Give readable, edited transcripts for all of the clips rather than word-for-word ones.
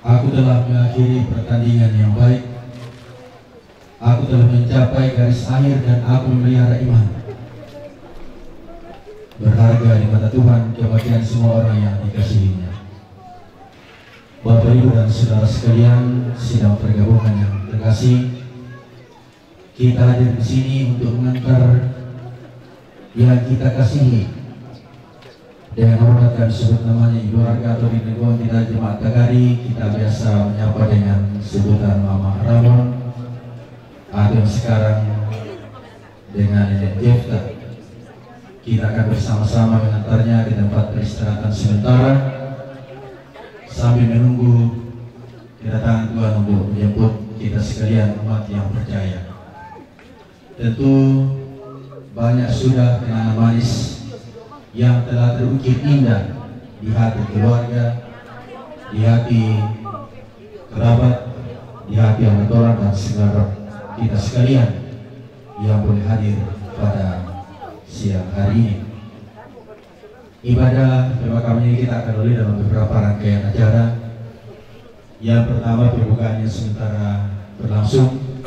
Aku telah mengakhiri pertandingan yang baik. Aku telah mencapai garis akhir dan aku memelihara iman. Berharga di mata Tuhan kebahagiaan semua orang yang dikasihinya. Bapak, Ibu, dan saudara sekalian, sidang pergabungan yang terkasih, kita hadir di sini untuk mengantar yang kita kasihi dengan hormat dan sebut namanya ibu warga atau di lingkungan kita Jemaat Tagari kita biasa menyapa dengan sebutan Mama Ramon atau yang sekarang dengan Nenek Jefta. Kita akan bersama-sama mengantarnya di tempat peristirahatan sementara sambil menunggu kedatangan Tuhan untuk menjemput kita sekalian umat yang percaya. Tentu banyak sudah kenangan manis yang telah terukir indah di hati keluarga, di hati kerabat, di hati orang tua dan saudara kita sekalian yang boleh hadir pada siang hari ini. Ibadah pemakaman ini kita akan lalui dalam beberapa rangkaian acara. Yang pertama, pembukaannya sementara berlangsung.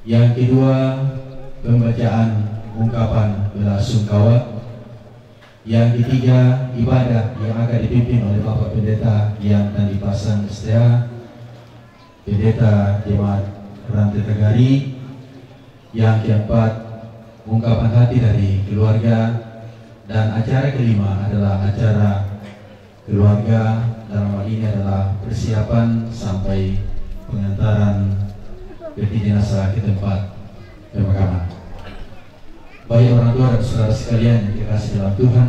Yang kedua, pembacaan ungkapan bela sungkawa. Yang ketiga, ibadah yang akan dipimpin oleh Bapak Pendeta yang tadi pasang STA, Pendeta Jemaat Rantai Tagari. Yang keempat, ungkapan hati dari keluarga. Dan acara kelima adalah acara keluarga, dalam hal ini adalah persiapan sampai pengantaran peti jenazah ke tempat pemakaman. Baik orang tua dan saudara sekalian yang dikasihi dalam Tuhan,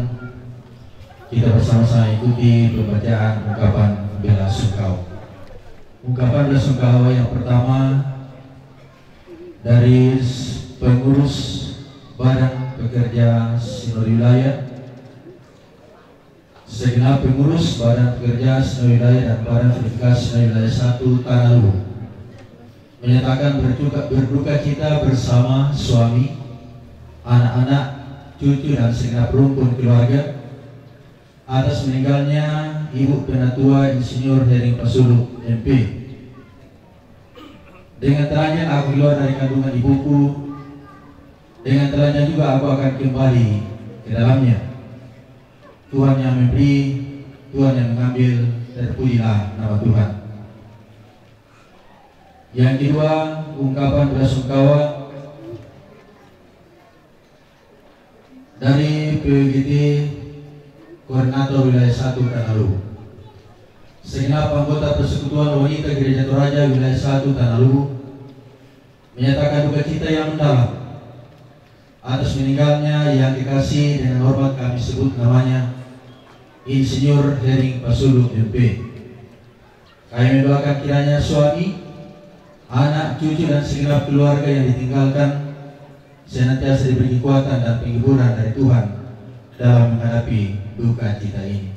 kita bersama-sama ikuti pembacaan ungkapan bela sungkawa. Ungkapan bela sungkawa yang pertama dari pengurus Badan Pekerja Sinode Wilayah, segenap pengurus Badan Pekerja Sinode Wilayah dan Badan Verifikasi Sinode Wilayah 1 Tanah Luhur menyatakan berduka cita bersama suami, anak-anak, cucu dan segenap rumpun keluarga atas meninggalnya Ibu Penatua Insinyur Hering Pasuluk MP. Dengan terangnya aku keluar dari kandungan ibuku, dengan terangnya juga aku akan kembali ke dalamnya. Tuhan yang memberi, Tuhan yang mengambil, terpujilah nama Tuhan. Yang kedua, ungkapan bela sungkawa dari PWGT Koordinator Wilayah 1 Tanah Luhur. Segenap anggota Persekutuan Wanita Gereja Toraja Wilayah 1 Tanah Luhur menyatakan duka cita yang mendalam atas meninggalnya yang dikasih dengan hormat kami sebut namanya Insinyur Hering Pasuluk MP. Kami mendoakan kiranya suami, anak, cucu dan segenap keluarga yang ditinggalkan senantiasa diberi kekuatan dan penghiburan dari Tuhan dalam menghadapi duka cita ini.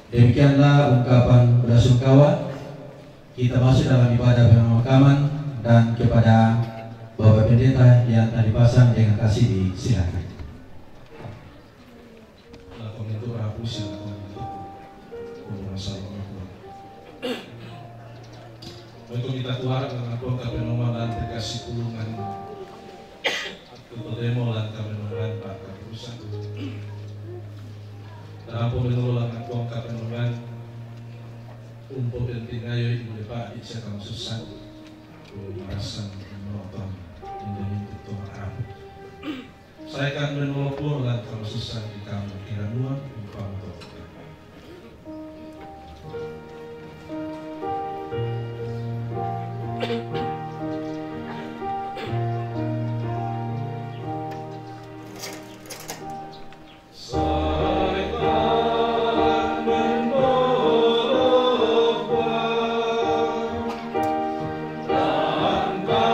Demikianlah ungkapan bela sungkawa. Kita masuk dalam ibadah pemakaman dan kepada Bapak Pendeta yang tadi pasang dengan kasih disilakan. Untuk kita keluar dengan bongkar penomolan dikasih pulungan untuk demo dan penomolan Pak Kapusan. Dalam penomolan dengan bongkar penomolan untuk penting ayo ibu Pak Isya kamu susah merasa menonton ini itu Arab. Saya akan menolong dan kamu susah di kamu kira dua umpam untuk Tanpa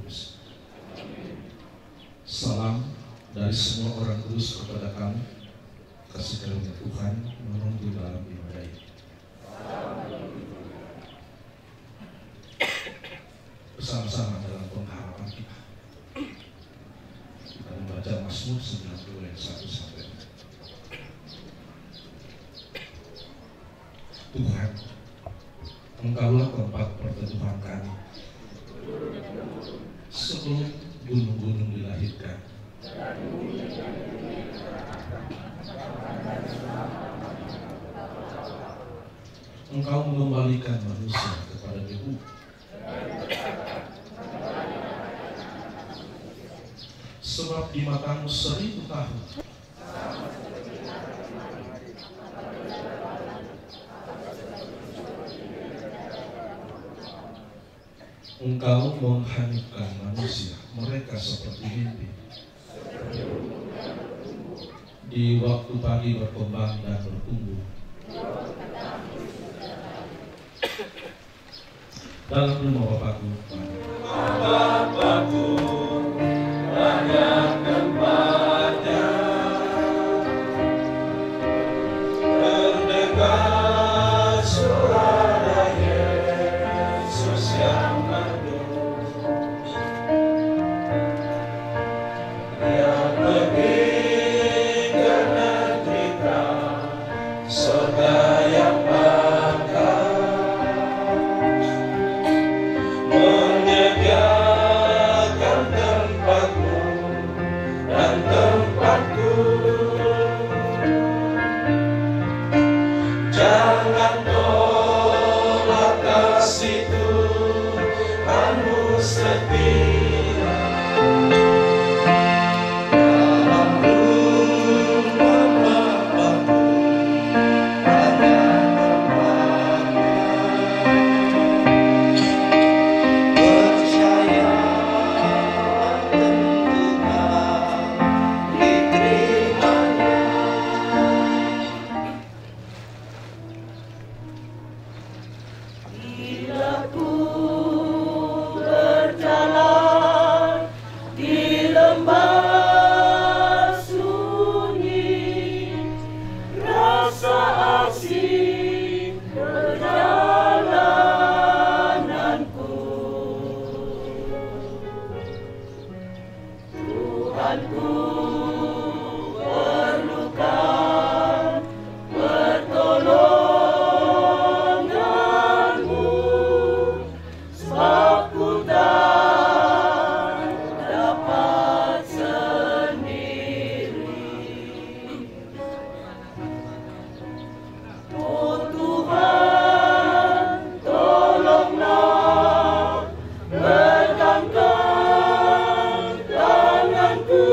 Yesus. Salam dari semua orang kudus kepada kamu. Kasih karunia Tuhan menunggu dalam ibadah ini. Bersama-sama dalam pengharapan kita membaca Mazmur 90 ayat 1 sampai 4. Tuhan, Engkaulah tempat perteduhan kami sebelum gunung-gunung dilahirkan. Engkau mengembalikan manusia kepada debu. Sebab di matamu 1000 tahun Engkau menghanyutkan manusia, mereka seperti mimpi. Di waktu pagi berkembang dan bertumbuh. Dalam rumah Bapakku, banyak tempatnya, terdengar suara Yesus yang merdu. Dia pergi ke negeri surga yang bakal, menyediakan tempatmu dan tempatku. Jangan tolak kasih Tuhanmu setia. Dalam rumah Bapakku banyak tempatnya. Percaya tentukan diterimanya. Bila ku berjalan di lembah sunyi, rasa asing perjalananku. Tuhanku perlukan pertolonganmu, sebab ku tak dapat sendiri. Oh Tuhan, tolonglah, pegangkan tanganku.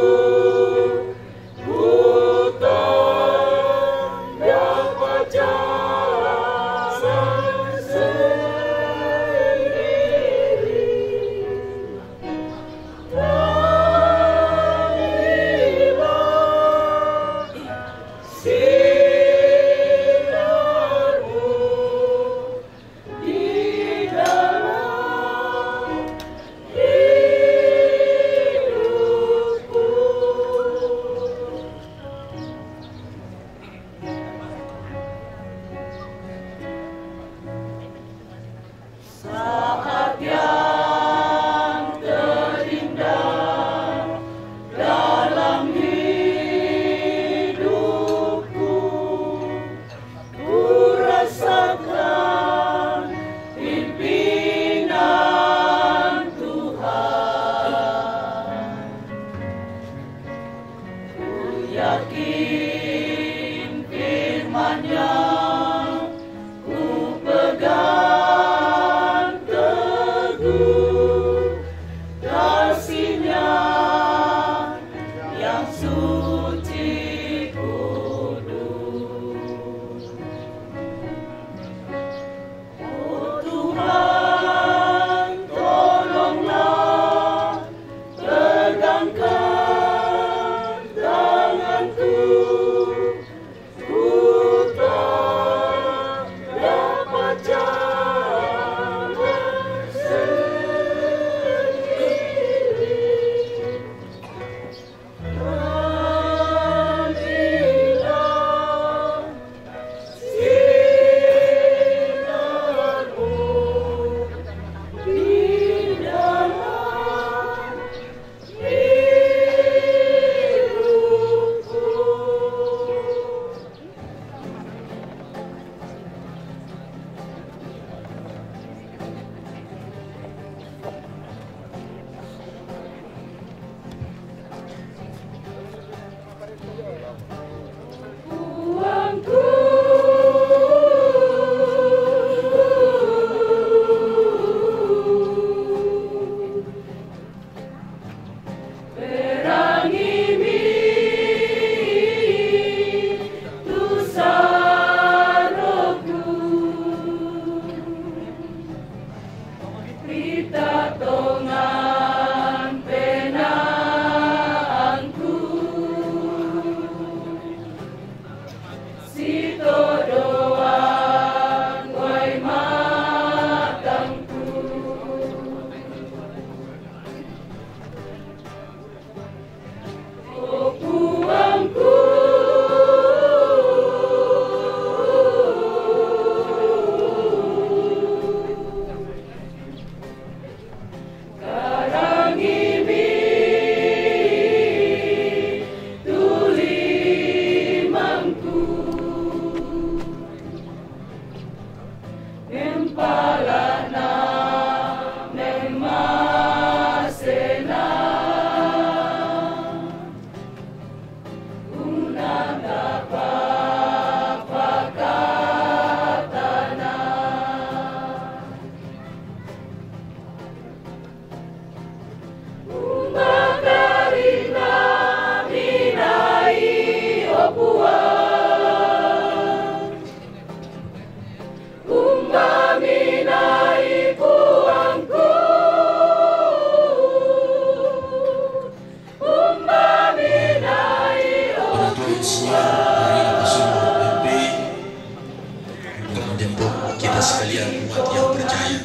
sekalian umat yang percaya.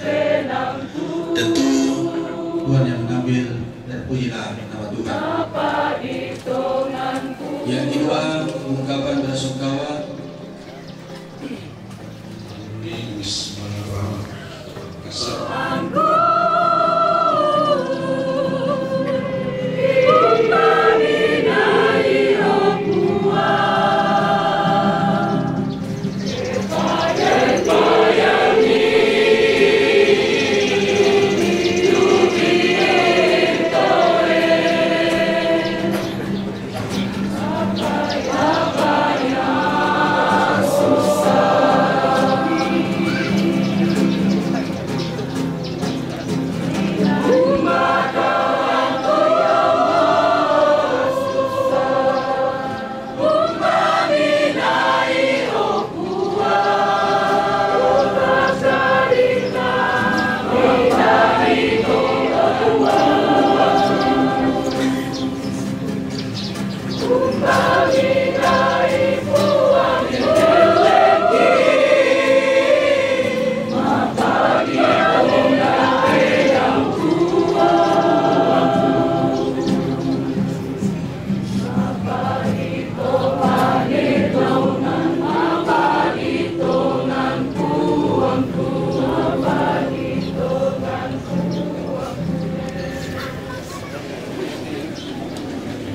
Tentu Tuhan yang mengambil, dan pujilah nama Tuhan. Yang kedua, ungkapan bersungkawa. Bismillahirrahmanirrahim.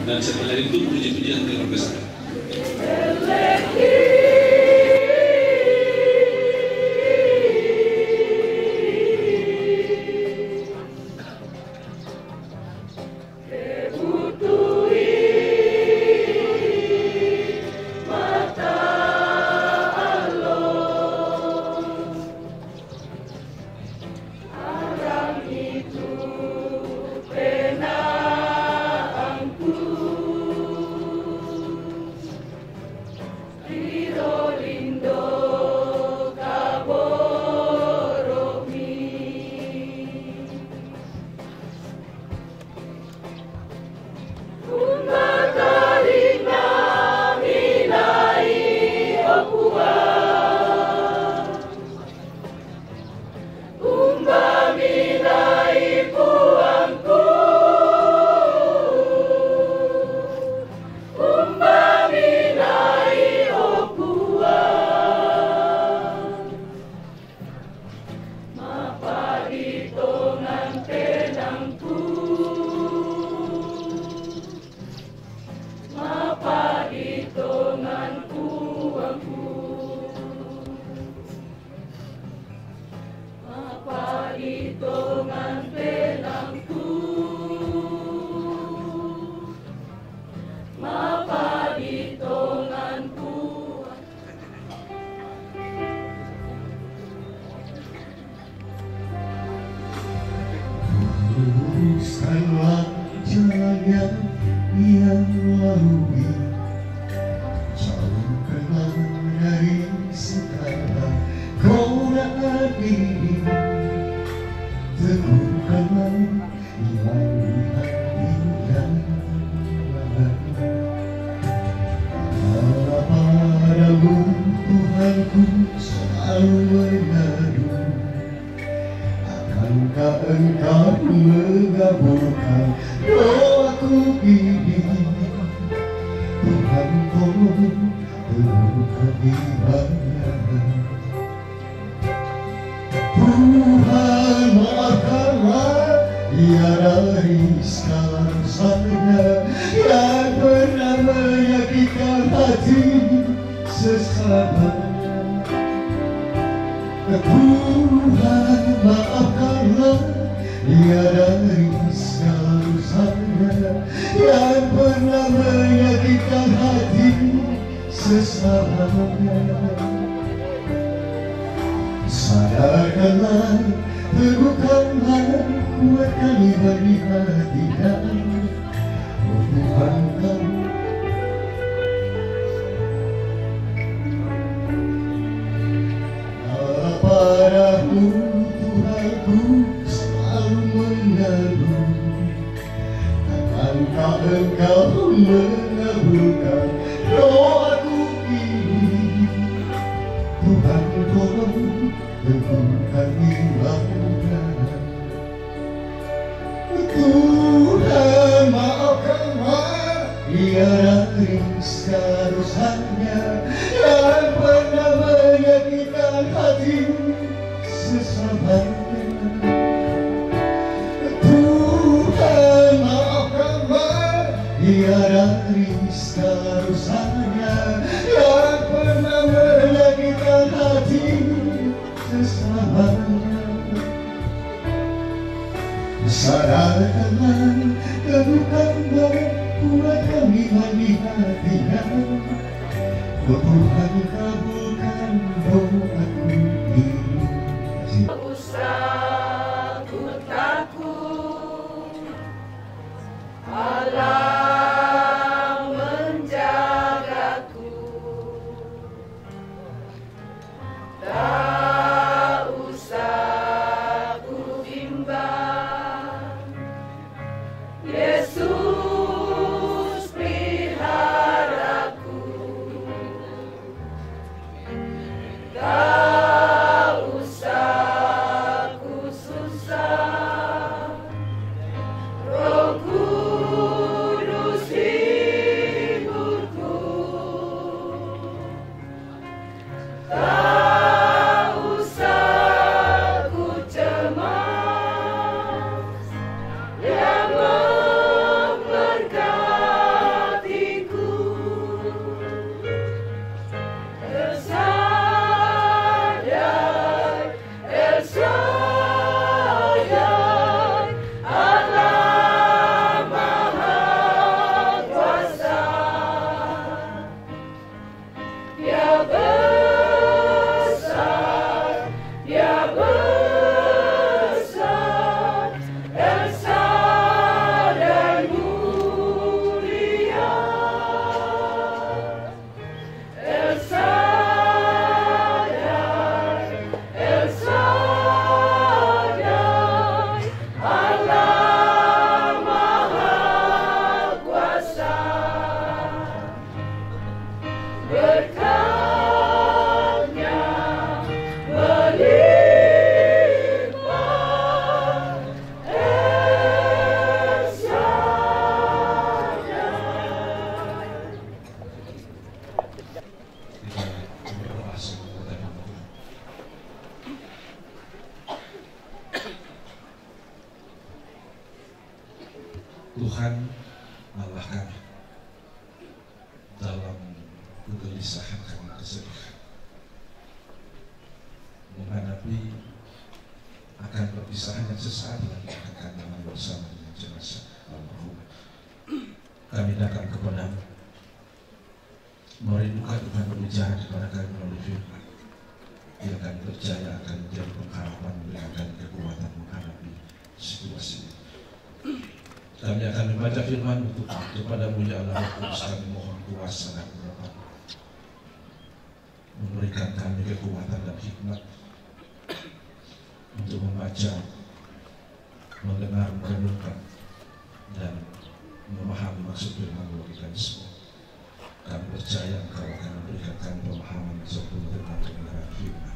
Dan setelah itu puji-pujian yang besar. Yang lalui jauhkanlah dari segala kau ini teguh teguhkanlah iman di hati dan padamu Tuhanku selalu mengadu. Akankah Engkau mengabulkan doaku ini? Tuhan tolong teguhkan imannya. Tuhan maafkanlah ia dari segala dosanya yang pernah menyakitkan hati sesaat. Tuhan maafkanlah ia dari segala dosanya yang pernah menyakitkan hati sesaat. Sadarkanlah, teguhkanlah, kuatkan iman di hatinya. Oh Tuhan kami, padamu Tuhanku selalu mengadu. Akankah Engkau mengabulkan doaku ini? Tuhan tolong teguhkan imannya. Tuhan maafkanlah ia dari segala dosanya yang pernah menyakitkan hati sesampainya. Tuhan maafkanlah ia dari segala dosanya yang pernah menyakitkan hati sesampainya. Sadarkanlah, teguhkanlah, kuatkan iman di hatinya. Oh Tuhan kabulkan doaku ini. Tak usah ku takut, Allah menjagaku. Tak usah ku bimbang, Yesus peliharaku. Tak usah ku susah, Roh Kudus hiburku. Tak usah ku cemas, Dia memberkatiku. El Shaddai, Allah Maha Kuasa. Dia besar, Dia besar, El Shaddai mulia. El Shaddai, El Shaddai, Allah Maha Kuasa. Berkatnya melimpah, El Shaddai. Kita berdoa kepada Tuhan. Tuhan Allah kami, dalam kegelisahan kami, kesedihan menghadapi akan perpisahan yang sesaat lagi akan kami bersama dengan jenazah almarhum, kami datang kepadamu merindukan Tuhan berbicara kepada kami melalui firman yang kami percaya akan menjadi pengharapan, memberikan kekuatan menghadapi situasi ini. Kami akan membaca firman untuk kepadamu ya Allah Roh Kudus, kami mohon kuasa dan kekuatan, memberikan kami kekuatan dan hikmat untuk membaca mendengar, merenungkan, dan memahami maksud firman bagi kami semua. Kami percaya Engkau akan memberikan kami pemahaman yang sempurna tentang kebenaran firman.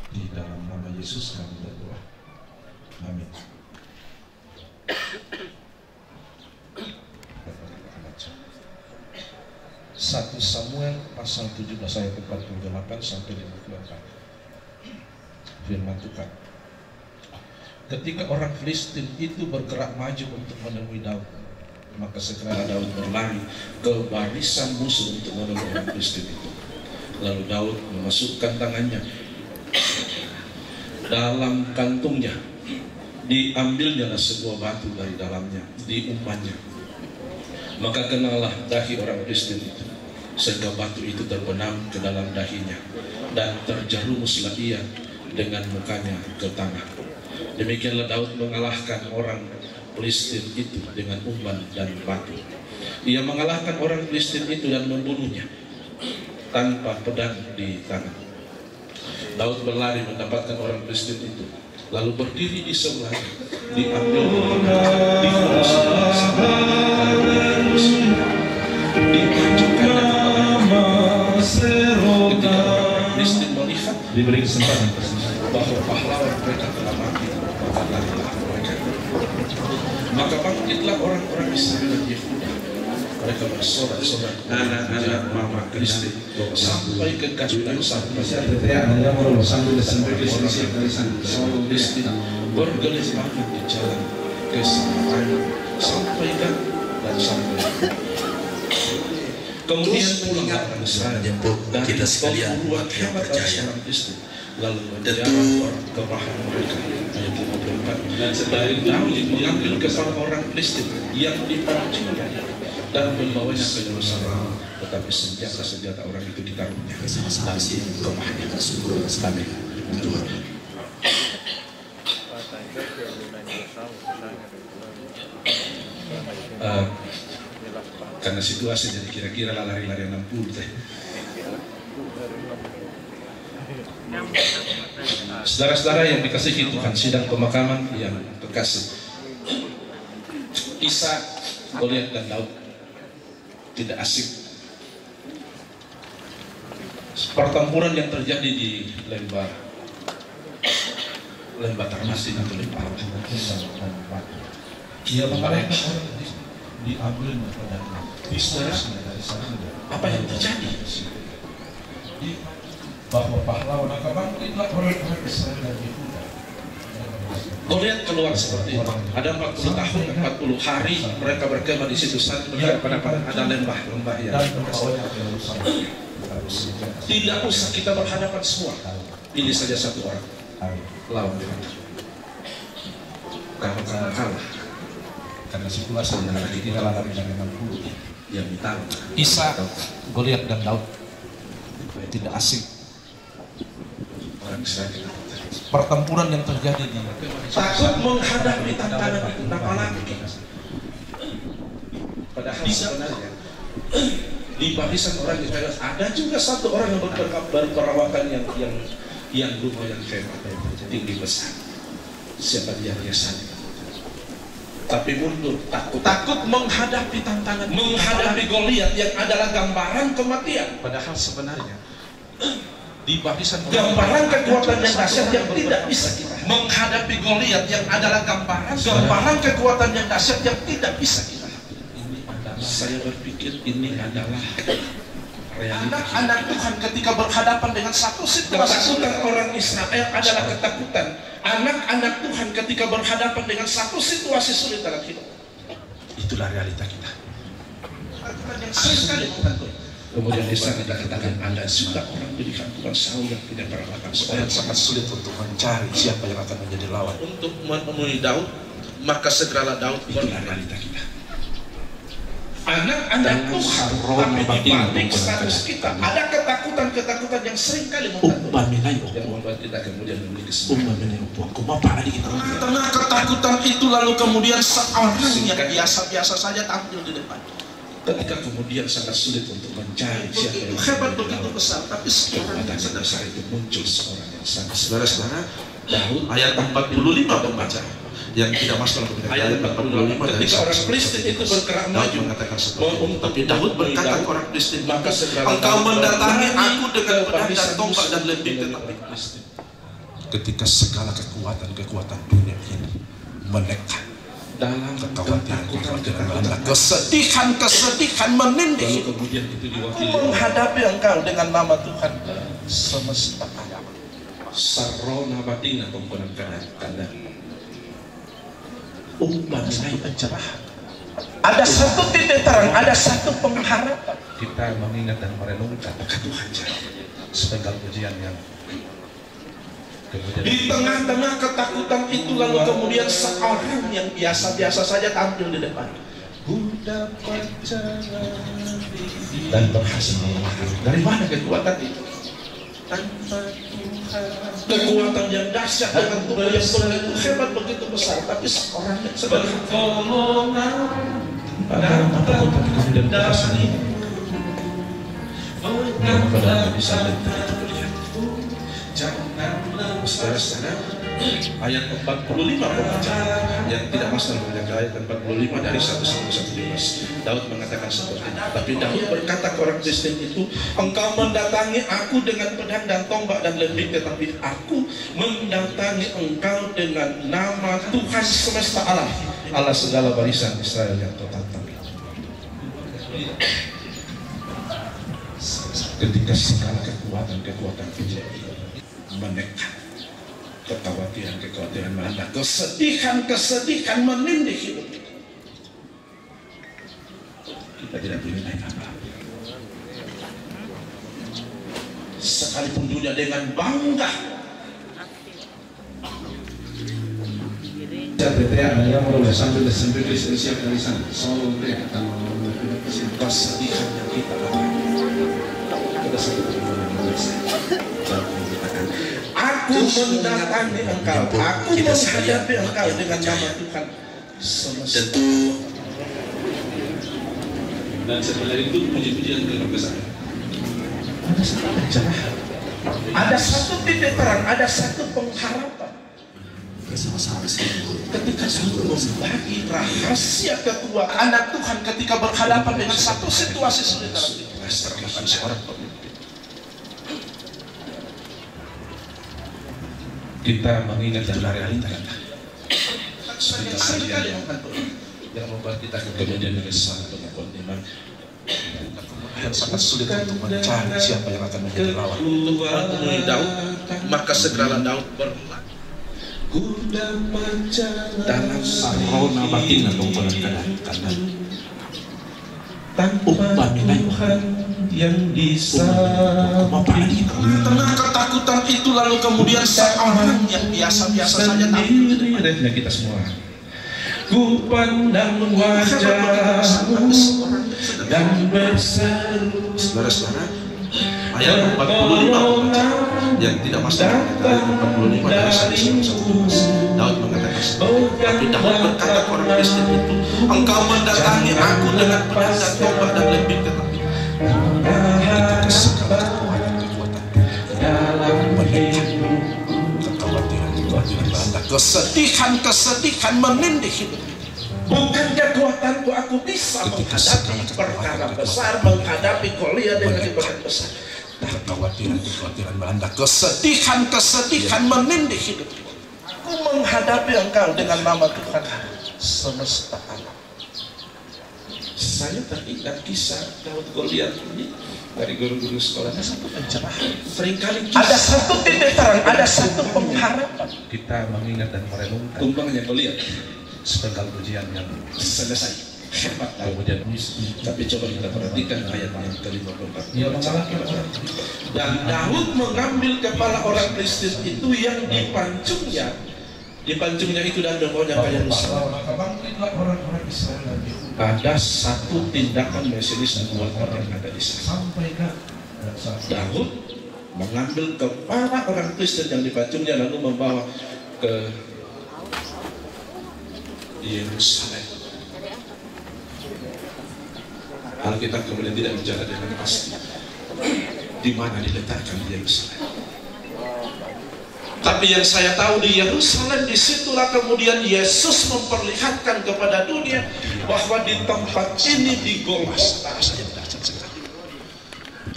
Di dalam nama Yesus kami berdoa. Amin. 1 Samuel pasal 17 ayat 48 sampai 54. Firman Tuhan. Ketika orang Filistin itu bergerak maju untuk menemui Daud, maka segera Daud berlari ke barisan musuh untuk menemui orang Filistin itu. Lalu Daud memasukkan tangannya dalam kantungnya, diambilnya sebuah batu dari dalamnya, diumpannya. Maka kenalah dahi orang Filistin itu, sehingga batu itu terbenam ke dalam dahinya, dan terjerumuslah ia dengan mukanya ke tanah. Demikianlah Daud mengalahkan orang Filistin itu dengan umpan dan batu. Ia mengalahkan orang Filistin itu dan membunuhnya tanpa pedang di tangan. Daud berlari mendapatkan orang Filistin itu, lalu berdiri di sebelahnya, diambil dibunuh ketika orang Filistin melihat, diberi kesempatan bahwa pahlawan mereka telah mati, maka larilah mereka. Maka bangkitlah orang-orang Israel dan Yehuda. Mereka bersorak-sorak anak-anak mama Filistin sampai ke Kasdan, sampai Filistin bergelimpangan di jalan ke sampai dan sampai. Kemudian pulanglah orang Israel dan kita sekalian buat hebat percaya, lalu menjarah ke bahan mereka. Ayat 54. Dan Daud mengambil kepala orang Filistin yang dipancingnya dan membawanya ke Yerusalem, tetapi senjata orang itu ditaruhnya di kemahnya. Syukur kami Tuhan. Karena situasi jadi kira-kira lari-lari 60 teh. Saudara-saudara yang dikasihi Tuhan, sidang pemakaman yang kekasih, kisah Goliat dan Daud tidak asing. Pertempuran yang terjadi di lembah Tarmasin atau lembah ia mengalahkan orang diambil pedangnya. Apa yang terjadi? Bahwa pahlawan akan bangkitlah orang-orang Israel dan Yehuda. Goliat keluar seperti itu. Ada 40 tahun, 40 hari mereka berkemah di situ saat melihat pada ada lembah yang tidak usah kita berhadapan semua. Pilih saja satu orang lawan dia. Kalau kalah, karena situasi yang lagi kita lalui dengan 60 yang ditang. Isa, Goliat dan Daud tidak asing. Orang Israel. Pertempuran yang terjadi di takut menghadapi tantangan itu, apalagi padahal sebenarnya di barisan orang Israel ada juga satu orang yang berperawakan yang lumayan hebat, tinggi besar. Siapa dia? Biasanya tapi mundur, takut menghadapi tantangan, menghadapi Goliat yang adalah gambaran kematian. Padahal sebenarnya di barisan gambaran kekuatan yang dahsyat yang tidak bisa kita menghadapi Goliat yang adalah gambaran kekuatan yang dahsyat yang tidak bisa kita. Ini adalah, saya berpikir ini adalah anak-anak Tuhan ketika berhadapan dengan satu situasi. Ketakutan orang Israel adalah ketakutan anak-anak Tuhan ketika berhadapan dengan satu situasi sulit dalam hidup. Itulah realita kita. Yang sering sekali kemudian Isa katakan Anda suka orang pilihan Tuhan Saul yang tidak perawatan supaya sangat sulit untuk mencari siapa yang akan menjadi lawan untuk menemui Daud. Maka segeralah Daud. Itulah realita kita. Anak-anak Tuhan, tapi di balik status kita ada ketakutan yang sering kali membuat kita kemudian memiliki karena ketakutan itu lalu kemudian seorang yang biasa-biasa saja tampil di depan. Ketika kemudian sangat sulit untuk mencari siapa yang hebat begitu besar, tapi sekarang pada saat itu muncul seorang yang sangat. Saudara-saudara, Daud ayat 45 membaca yang tidak masuk dalam kebijakan. Ayat 45, ketika orang Kristen itu bergerak maju mengatakan seperti itu. Tapi Daud berkata ke orang Kristen, maka engkau mendatangi aku dengan pedang dan tombak dan lembing, tetapi ketika segala kekuatan dunia ini menekan dalam kekhawatiran, kesedihan menindih, kemudian itu diwakili menghadapi engkau dengan nama Tuhan semesta alam. Sarona batina tongkonan kanan mengenai pencerahan. Ada satu titik terang, ada satu pengharapan. Kita mengingat dan merenungkan Tuhan sepenggal pujian yang kemudian di tengah-tengah ketakutan itu, lalu kemudian seorang yang biasa-biasa saja tampil di depan dan berhasil mengalahkan. Dari mana kekuatan itu? Tanpa Tuhan. Kekuatan yang dahsyat dengan Tuhan yang begitu hebat, begitu besar, tapi seorang yang sederhana. Apapun tapi kemudian berhasil mengalahkan bisa saudara-saudara, ayat 45 pembaca yang tidak masuk dalam kebijakan, ayat 45 dari 1 sampai 11. Daud mengatakan seperti ini. Tapi Daud berkata ke orang Kristen itu, engkau mendatangi aku dengan pedang dan tombak dan lembing, tetapi aku mendatangi engkau dengan nama Tuhan semesta alam, Allah segala barisan Israel yang total. Ketika segala kekuatan menekan, kekhawatiran melanda, kesedihan menindih hidup kita. Kita tidak boleh naik apa. Sekalipun dunia dengan bangga kesedihan yang kita alami. Ada satu aku mendatangi engkau, aku menghadapi engkau dengan nama Tuhan semesta. Dan setelah itu puji-pujian dengan besar. Ada satu pencerahan, ada satu titik terang, ada satu pengharapan. Ketika Daud membagi rahasia kekuatan anak Tuhan ketika berhadapan dengan satu situasi sulit dalam hidup seorang pemimpin. Kita mengingat dan realita Seringkali yang membuat kita kemudian menyesal pengakuan iman yang sangat sulit untuk mencari siapa yang akan menjadi lawan. Daud, maka segeralah Daud berlari dalam sarona batin tongkonan kanan tanpa Tuhan yang bisa tengah ketakutan itu, lalu kemudian seorang yang biasa-biasa saja tampil di depan kita semua. Ku pandang wajahmu dan berseru. Saudara-saudara, ayat 45 yang tidak masuk ayat 45 dari 1 Daud mengatakan seperti, tapi Daud berkata ke orang Kristen itu, engkau mendatangi aku dengan pedang dan tombak dan lembing, tetapi ketika segala kekuatan dalam menekan kekhawatiran, kesedihan menindih hidup. Bukan kekuatanku aku bisa menghadapi perkara besar, menghadapi Goliat dengan ibadah besar. Kekhawatiran melanda, kesedihan menindih hidup. Aku menghadapi engkau dengan nama Tuhan semesta alam. Saya teringat kisah Daud Goliat ini dari guru-guru sekolah. Ada satu pencerahan. Seringkali ada satu titik terang, ada satu pengharapan. Kita mengingat dan merenungkan tumbangnya Goliat, sepenggal pujian yang selesai. Hebat. kemudian Tapi coba kita perhatikan ayat yang ke-54. ia mengalahkan orang. Dan Daud mengambil kepala orang Kristen itu yang dipancungnya itu dan membawa kayak Israel. Maka bangkitlah orang-orang Israel lagi. Ada satu tindakan mesianis dan kuat yang ada di sana. Sampaikan Daud mengambil kepala orang Kristen yang dipancungnya lalu membawa ke Yerusalem. Alkitab kemudian tidak bicara dengan pasti di mana diletakkan Yerusalem. Tapi yang saya tahu di Yerusalem, disitulah kemudian Yesus memperlihatkan kepada dunia bahwa di tempat ini di Golgota saya dahsyat sekali,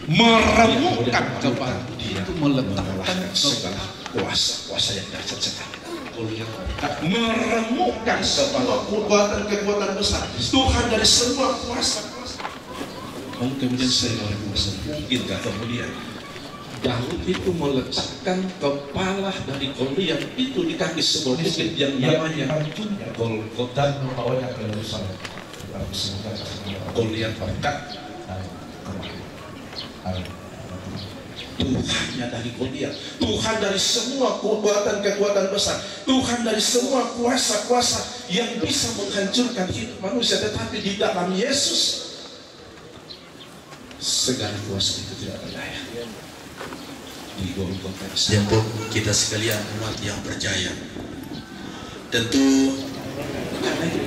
meremukkan kepala dia, itu meletakkan segala kuasa yang dahsyat sekali, meremukkan kepala kekuatan besar Tuhan dari semua kuasa. Lalu kemudian saya mungkinkah kemudian Daud itu meletakkan kepala dari Goliat itu di kaki sebuah bukit yang namanya Golgota, dan membawanya ke Yerusalem. Goliat berkat Tuhannya dari Goliat, Tuhan dari semua kekuatan besar, Tuhan dari semua kuasa-kuasa yang bisa menghancurkan hidup manusia. Tetapi di dalam Yesus segala kuasa itu tidak berdaya. Ya pun kita sekalian umat yang percaya, tentu karena itu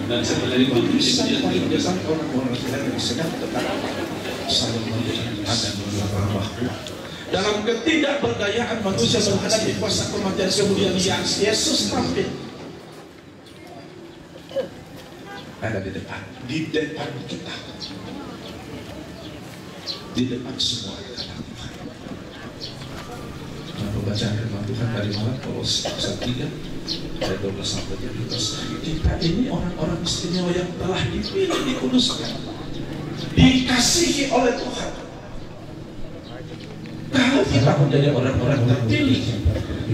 dan sebenarnya itu bisa dibiasakan orang-orang yang sedang tetap saling melihat dan bahwa dalam ketidakberdayaan manusia menghadapi kuasa kematian, kemudian Yesus tampil ada di depan kita, di depan semua anak-anak Tuhan. Pembacaan firman Tuhan dari Kolose pasal 3 ayat 12 sampai 13. Kita ini orang-orang istimewa yang telah dipilih, dikuduskan, dikasihi oleh Tuhan. Kalau kita menjadi orang-orang terpilih,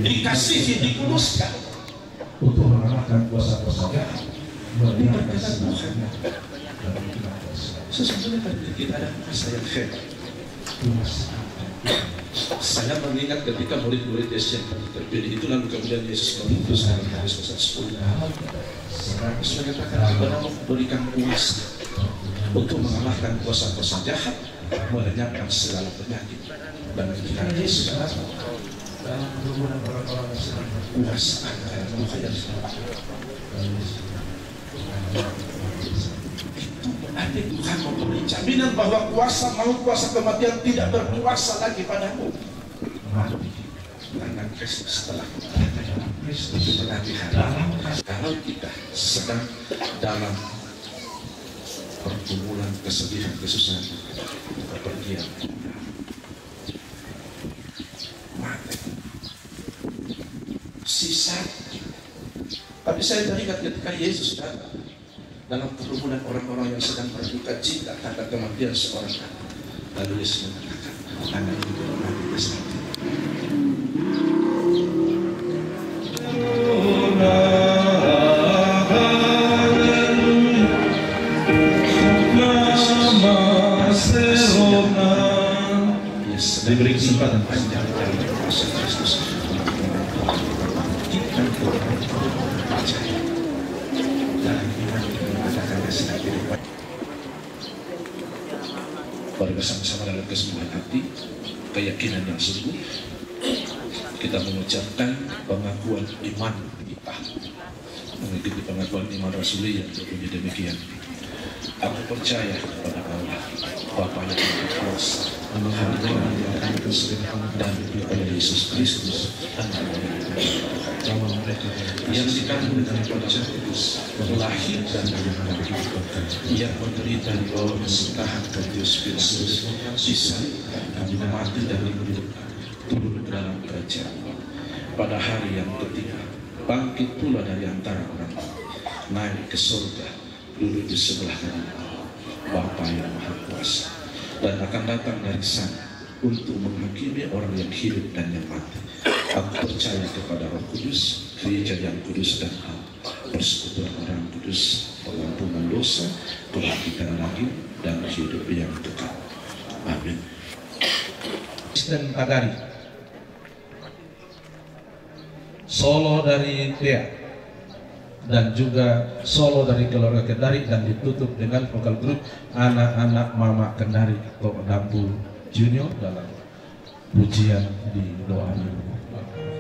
dikasihi, dikuduskan untuk mengalahkan kuasa-kuasa jahat, diberkati Tuhan. Sesungguhnya kita ada kuasa yang hebat. Saya mengingat ketika murid-murid Yesus yang terpilih itu, lalu kemudian Yesus mengutus dalam Yohanes pasal 10. Yesus mengatakan, "Aku memberikan kuasa untuk mengalahkan kuasa-kuasa jahat, melenyapkan segala penyakit." Dan ketika Yesus dalam kerumunan orang-orang yang sedang kuasa akan Tuhan yang berarti Tuhan memberi jaminan bahwa kuasa maut, kuasa kematian tidak berkuasa lagi padamu. Karena Kristus telah Kristus berarti kalau kita sedang dalam pergumulan, kesedihan, kesusahan, kepergian, mati, sisa. Tapi saya teringat ketika Yesus datang dalam kerumunan orang-orang yang sedang berduka cita karena kematian seorang anak. Lalu Yesus mengatakan, anak itu mati bersama. Yes, diberi kesempatan panjang dari kuasa Kristus. Kita percaya. Mari bersama-sama dalam kesembuhan hati, keyakinan yang sungguh, kita mengucapkan pengakuan iman kita, mengikuti pengakuan iman Rasuli yang berbunyi demikian. Aku percaya kepada Allah, Bapa yang Maha Kuasa, dan kepada Yesus Kristus, yang dikandung dari Roh Kudus, lahir dan yang menderita di bawah pemerintahan Pontius Pilatus, disalibkan, mati dan dikuburkan, turun ke dalam kerajaan. Pada hari yang ketiga, bangkit pula dari antara orang, naik ke surga, duduk di sebelah kanan Allah, Bapa yang Maha Kuasa, dan akan datang dari sana untuk menghakimi orang yang hidup dan yang mati. Aku percaya kepada Roh Kudus, Gereja yang kudus dan hal, persekutuan orang kudus, pengampunan dosa, kebangkitan lagi, dan hidup yang kekal. Amin. Dan Pagari, solo dari Dea, dan juga solo dari keluarga Kendari, dan ditutup dengan vokal grup anak-anak Mama Kendari atau Dampu Junior dalam pujian di doa ini.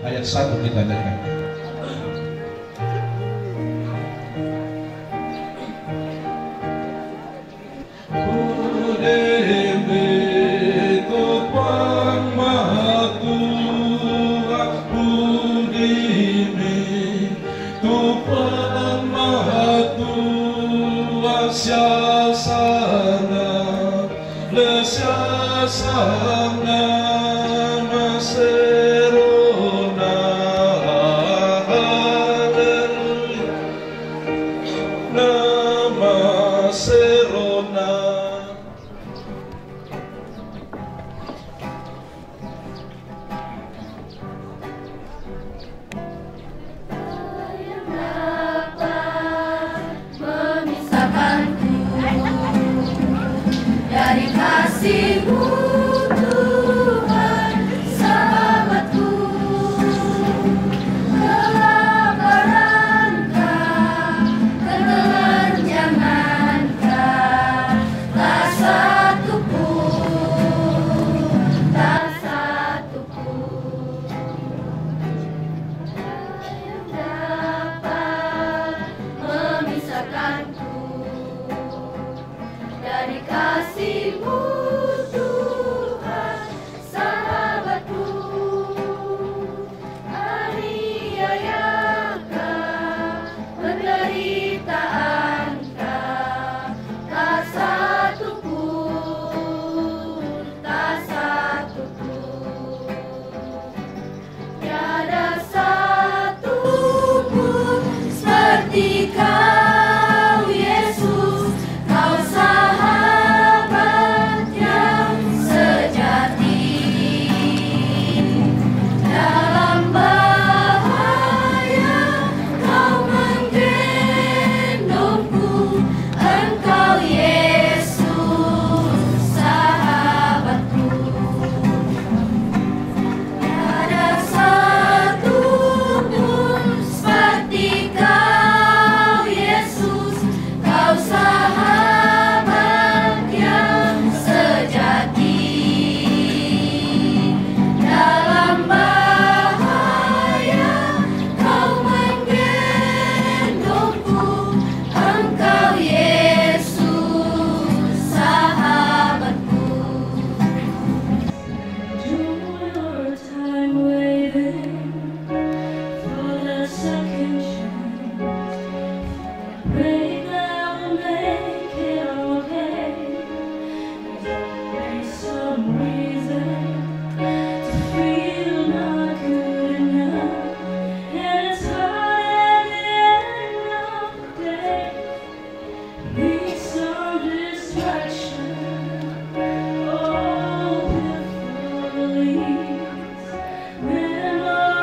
Ayat 1 kita dengar.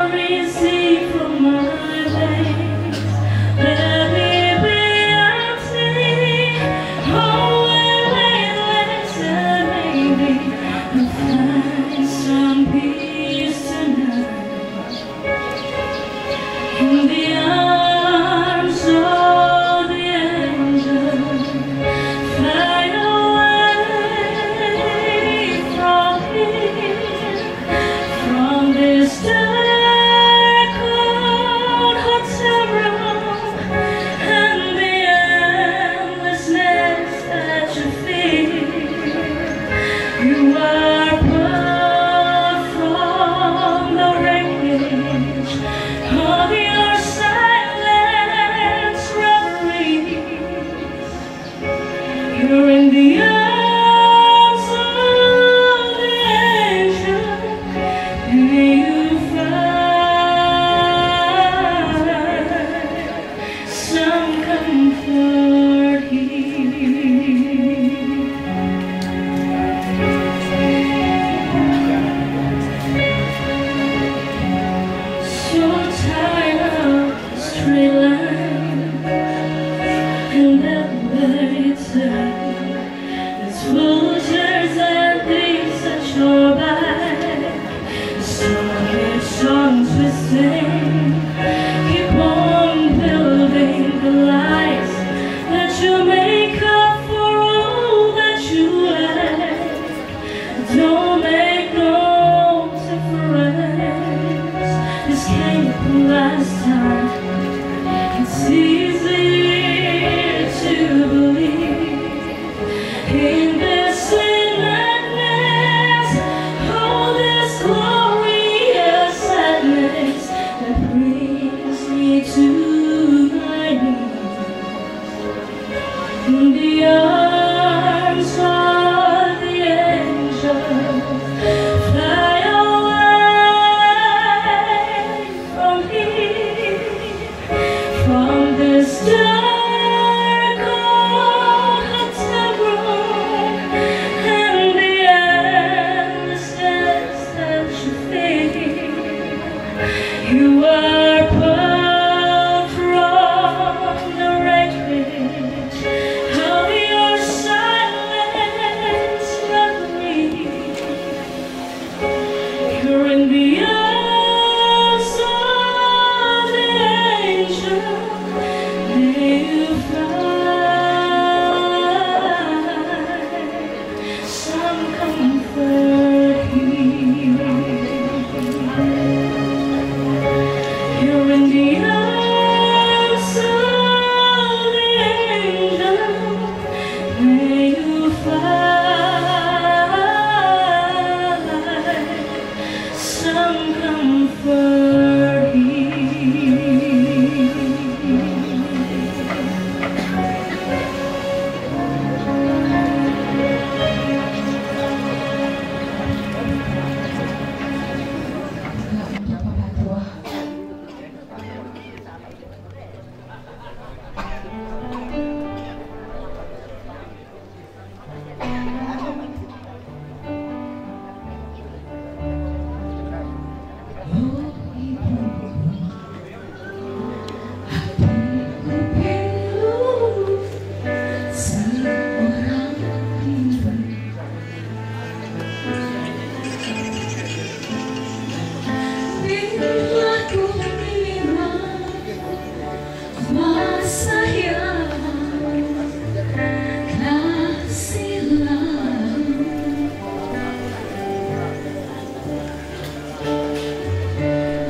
Receive from my veins, let me be sayang kasihlah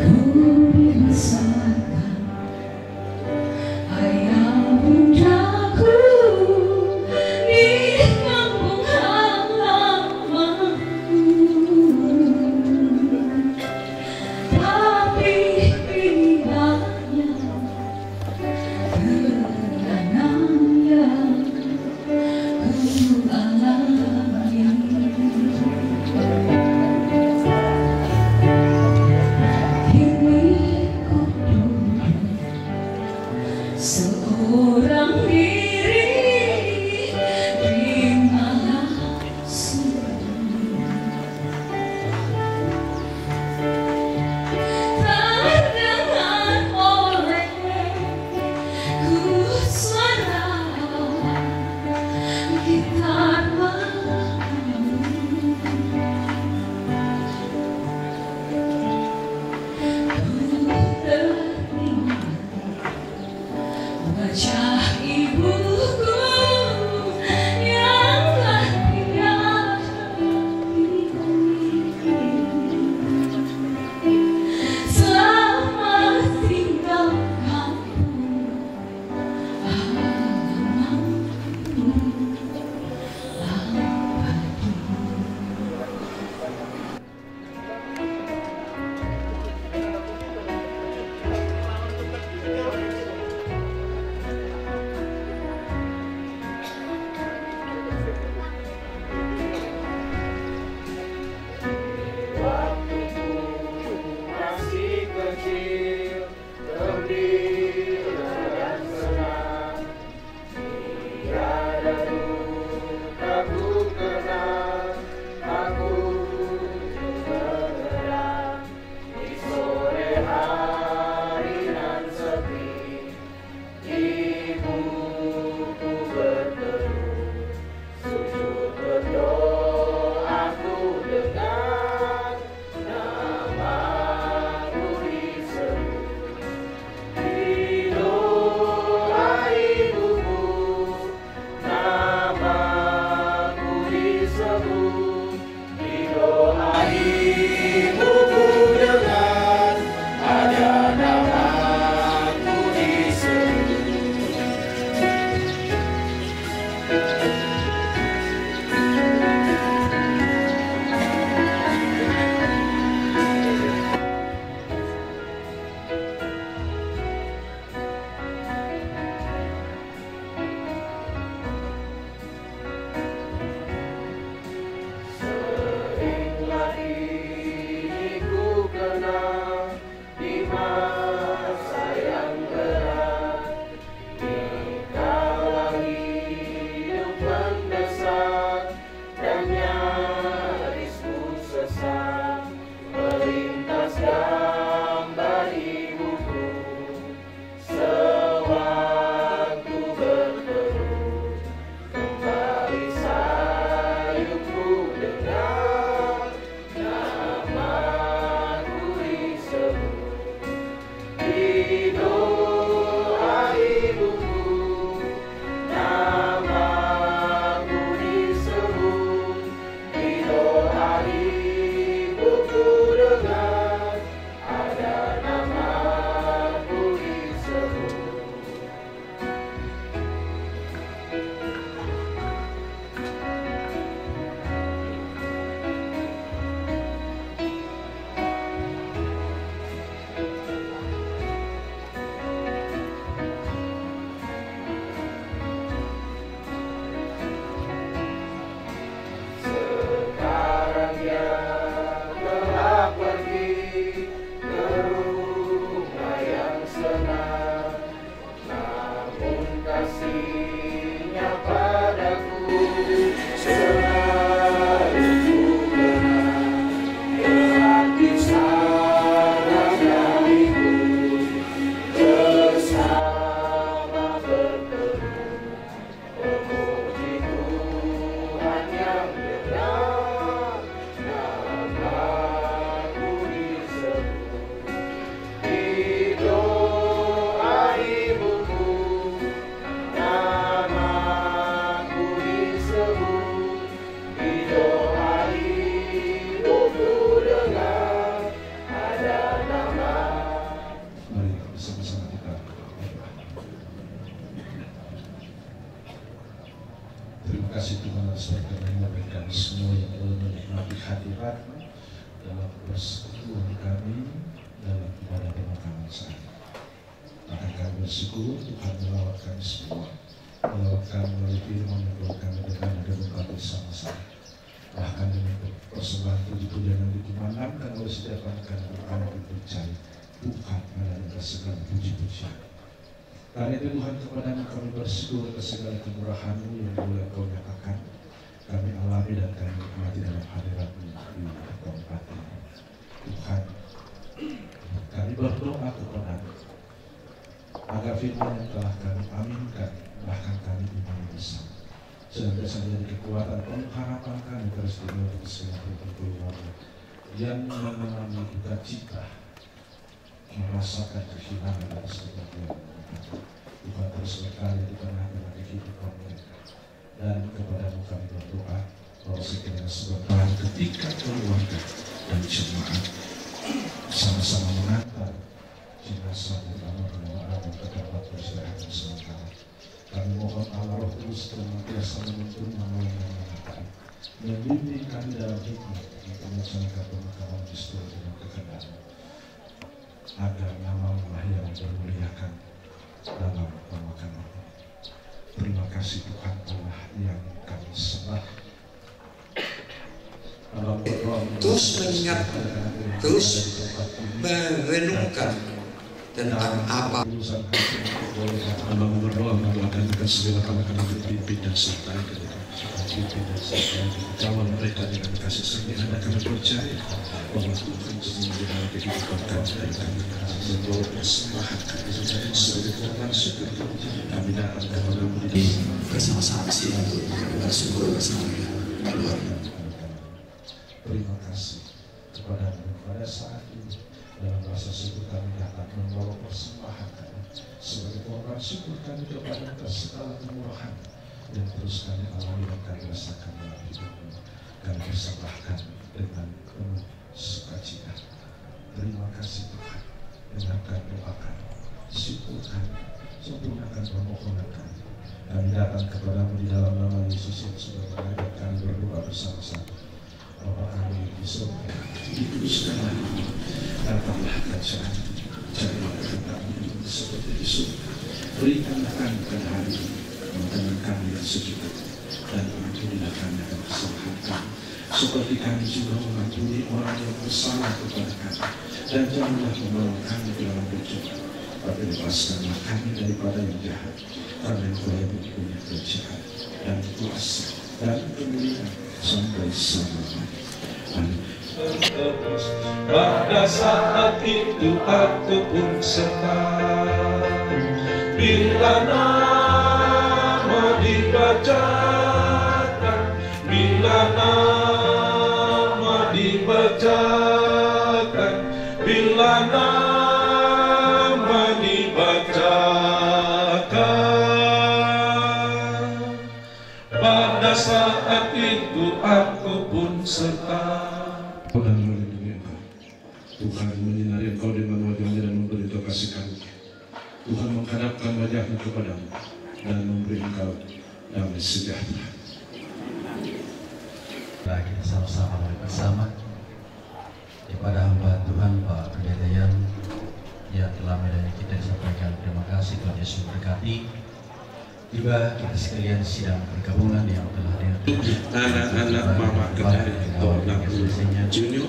ku binasakan ayah bundaku di kampung halamanku, tapi pindahnya kasih Tuhan atas berkenan bagi kami semua yang boleh menikmati hadirat dalam persekutuan kami dalam ibadah pemakaman saat ini. Maka kami bersyukur Tuhan melawat kami semua, melawat kami melalui firman yang boleh kami dengar dan renungkan bersama-sama. Bahkan dengan persembahan puji-pujian yang dikumandangkan oleh setiap anak-anak kami percaya Tuhan adalah segala puji-pujian. Karena itu Tuhan, kepadamu kami bersyukur atas segala kemurahan-Mu yang boleh Kau nyatakan kami alami dan kami nikmati dalam hadirat-Mu di tempat ini. Tuhan, kami berdoa kepadamu agar firman yang telah kami aminkan, bahkan kami imani bersama, senantiasa menjadi kekuatan pengharapan kami terus untuk segala keluarga yang mengalami duka cita, merasakan kehilangan dan sebagainya. Tuhan terus berkarya di tengah-tengah kehidupan mereka, dan kepadamu kami berdoa bahwa sekiranya sebentar ketika keluarga dan jemaat sama-sama mengantar jenazah utama penawaan ke tempat peristirahatan sementara, kami mohon Allah Roh Kudus senantiasa menuntun menolong dan mengatai, membimbing kami dalam hikmat untuk melaksanakan pemakaman sesuai dengan kehendak-Mu, agar nama-Mu lah yang dimuliakan dalam pemakaman. Terima kasih Tuhan Allah yang kami sembah. Terus mengingat, terus merenungkan tentang apa Abang berdoa mendoakan segala kalangan pimpin dan sertai kawal mereka dengan kasih sayang. Anda kami percaya bahwa Tuhan semua di dalam kehidupan kami dan kami membawa persembahan kami sebagai korban syukur. Kami datang kepadamu di bersama-sama sih untuk bersyukur bersama keluarga. Terima kasih kepadamu pada saat ini. Dalam rasa syukur kami datang membawa persembahan kami sebagai korban syukur kami kepada atas segala kemurahan yang terus kami alami dan kami rasakan dalam hidupmu. Kami persembahkan dengan penuh sukacita. Terima kasih Tuhan. Dengarkan doa kami, syukur kami, sempurnakan permohonan kami. Kami datang kepadamu di dalam nama Yesus yang sudah mengajar kami berdoa bersama-sama. Bapa kami di surga, dikuduskanlah nama-Mu, datanglah kerajaan-Mu, jadilah kehendak-Mu seperti di surga. Berikanlah kami pada hari ini makanan kami yang sejuta, dan ampunilah kami akan kesalahan kami, seperti kami juga mengampuni orang yang bersalah kepada kami, dan janganlah membawa kami ke dalam pencobaan, tapi lepaskanlah kami daripada yang jahat, karena Engkau yang mempunyai kerajaan dan kuasa dan kemuliaan sampai selamanya. Amin. Pada saat itu aku pun senang bila nama dibacakan, bila nama dibacakan, bila nama dibacakan. Pada saat itu aku pun senang. Dan melindungi Engkau, Tuhan menyinari Engkau dengan wajah-Nya dan memberitahu kasih karunia. Tuhan menghadapkan wajah-Nya kepadamu dan memberi Engkau damai sejahtera. Kita sama-sama bersama kepada hamba Tuhan Pak Pendeta yang telah melayani kita, disampaikan terima kasih. Tuhan Yesus berkati. Juga kita sekalian sidang pergabungan yang telah dihadirkan Anak-anak Mama Kendari Tolak Junior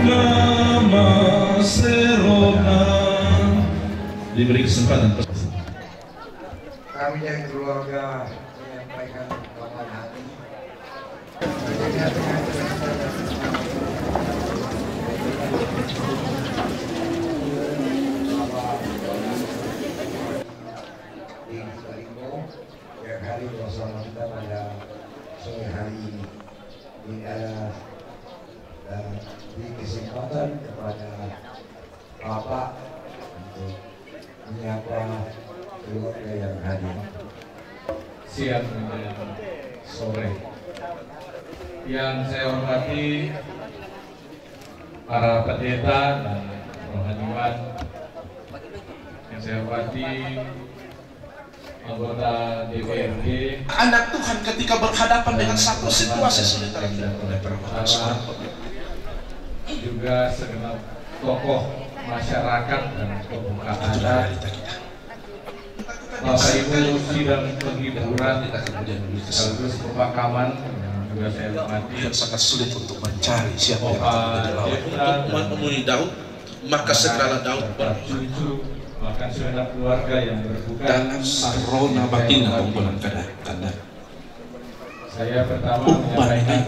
Nama Serona diberi kesempatan. Kami yang keluarga menyampaikan ungkapan hati. Yang hari bersama kita pada sore hari ini. Ini adalah di kesempatan kepada Bapak untuk menyapa keluarga yang hadir. Siang dan sore. Yang saya hormati para pendeta dan rohaniwan Yang saya hormati anggota DPRD, anak Tuhan ketika berhadapan dengan satu situasi sulit juga segenap tokoh masyarakat dan tokoh adat, Bapak Ibu sidang penghiburan sekaligus pemakaman yang juga saya hormati. yang sangat sulit untuk mencari siapa yang akan menjadi lawan. Untuk menemui Daud, maka segeralah Daud cucu, bahkan segenap keluarga yang berduka dalam sarona batin kumpulan kadang. Saya pertama menyampaikan